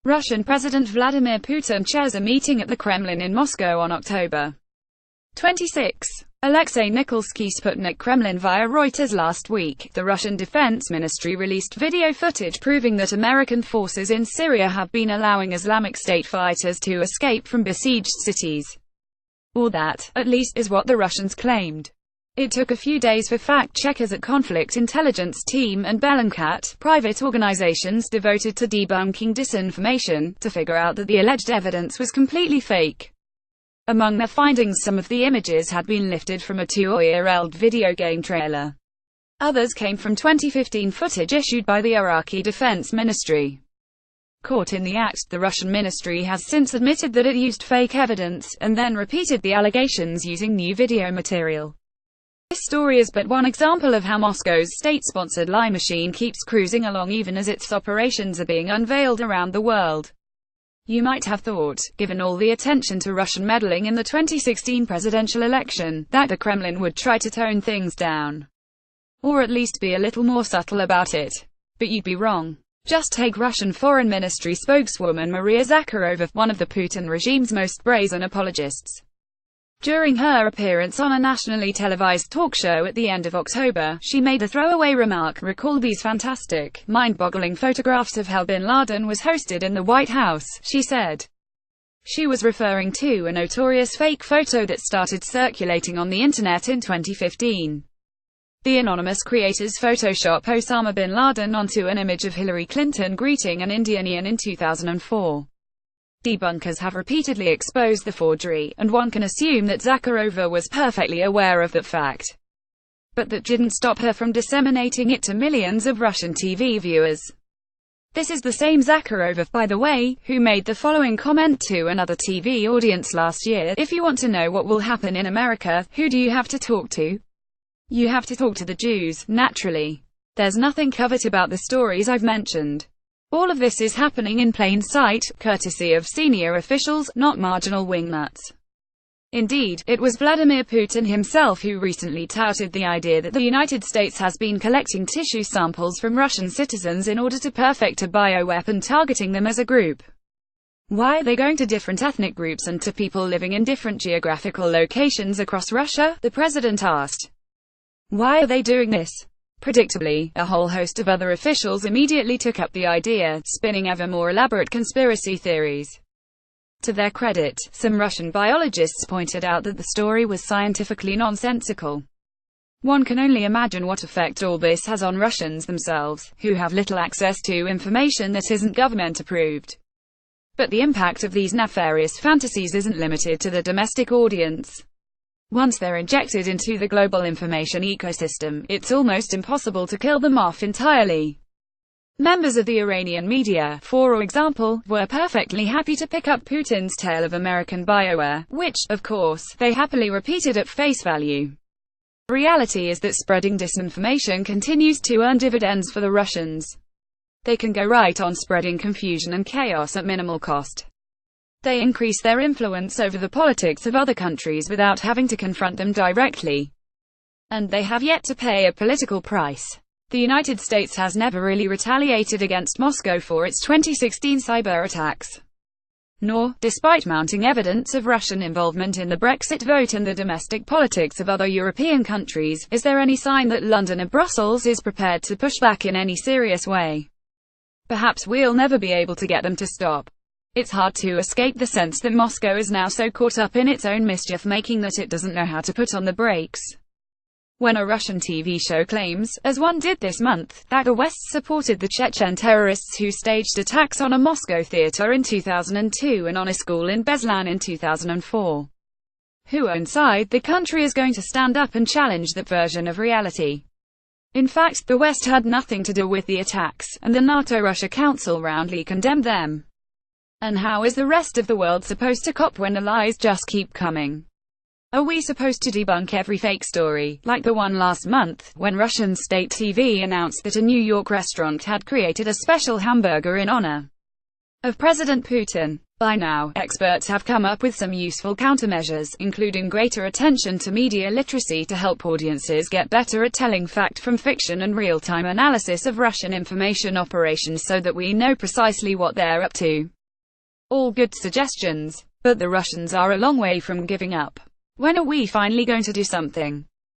Russian President Vladimir Putin chairs a meeting at the Kremlin in Moscow on October 26. Alexei NikolskySputnikKremlin via Reuters last week, the Russian Defense Ministry released video footage proving that American forces in Syria have been allowing Islamic State fighters to escape from besieged cities. Or that, at least, is what the Russians claimed. It took a few days for fact-checkers at Conflict Intelligence Team and Bellingcat, private organizations devoted to debunking disinformation, to figure out that the alleged evidence was completely fake. Among their findings, some of the images had been lifted from a 2-year-old video game trailer. Others came from 2015 footage issued by the Iraqi Defense Ministry. Caught in the act, the Russian ministry has since admitted that it used fake evidence, and then repeated the allegations using new video material. This story is but one example of how Moscow's state-sponsored lie machine keeps cruising along even as its operations are being unveiled around the world. You might have thought, given all the attention to Russian meddling in the 2016 presidential election, that the Kremlin would try to tone things down. Or at least be a little more subtle about it. But you'd be wrong. Just take Russian Foreign Ministry spokeswoman Maria Zakharova, one of the Putin regime's most brazen apologists. During her appearance on a nationally televised talk show at the end of October, she made a throwaway remark: "Recall these fantastic, mind-boggling photographs of how bin Laden was hosted in the White House," she said. She was referring to a notorious fake photo that started circulating on the internet in 2015. The anonymous creators Photoshop Osama bin Laden onto an image of Hillary Clinton greeting an Indian in 2004. Debunkers have repeatedly exposed the forgery, and one can assume that Zakharova was perfectly aware of that fact. But that didn't stop her from disseminating it to millions of Russian TV viewers. This is the same Zakharova, by the way, who made the following comment to another TV audience last year: "If you want to know what will happen in America, who do you have to talk to? You have to talk to the Jews, naturally. There's nothing covert about the stories I've mentioned. All of this is happening in plain sight, courtesy of senior officials, not marginal wingnuts." Indeed, it was Vladimir Putin himself who recently touted the idea that the United States has been collecting tissue samples from Russian citizens in order to perfect a bioweapon targeting them as a group. Why are they going to different ethnic groups and to people living in different geographical locations across Russia? The president asked. Why are they doing this? Predictably, a whole host of other officials immediately took up the idea, spinning ever more elaborate conspiracy theories. To their credit, some Russian biologists pointed out that the story was scientifically nonsensical. One can only imagine what effect all this has on Russians themselves, who have little access to information that isn't government-approved. But the impact of these nefarious fantasies isn't limited to the domestic audience. Once they're injected into the global information ecosystem, it's almost impossible to kill them off entirely. Members of the Iranian media, for example, were perfectly happy to pick up Putin's tale of American BioWare, which, of course, they happily repeated at face value. The reality is that spreading disinformation continues to earn dividends for the Russians. They can go right on spreading confusion and chaos at minimal cost. They increase their influence over the politics of other countries without having to confront them directly. And they have yet to pay a political price. The United States has never really retaliated against Moscow for its 2016 cyber attacks. Nor, despite mounting evidence of Russian involvement in the Brexit vote and the domestic politics of other European countries, is there any sign that London or Brussels is prepared to push back in any serious way. Perhaps we'll never be able to get them to stop. It's hard to escape the sense that Moscow is now so caught up in its own mischief-making that it doesn't know how to put on the brakes. When a Russian TV show claims, as one did this month, that the West supported the Chechen terrorists who staged attacks on a Moscow theater in 2002 and on a school in Beslan in 2004, who inside the country is going to stand up and challenge that version of reality? In fact, the West had nothing to do with the attacks, and the NATO-Russia Council roundly condemned them. And how is the rest of the world supposed to cop when the lies just keep coming? Are we supposed to debunk every fake story, like the one last month, when Russian state TV announced that a New York restaurant had created a special hamburger in honor of President Putin? By now, experts have come up with some useful countermeasures, including greater attention to media literacy to help audiences get better at telling fact from fiction and real-time analysis of Russian information operations so that we know precisely what they're up to. All good suggestions. But the Russians are a long way from giving up. When are we finally going to do something?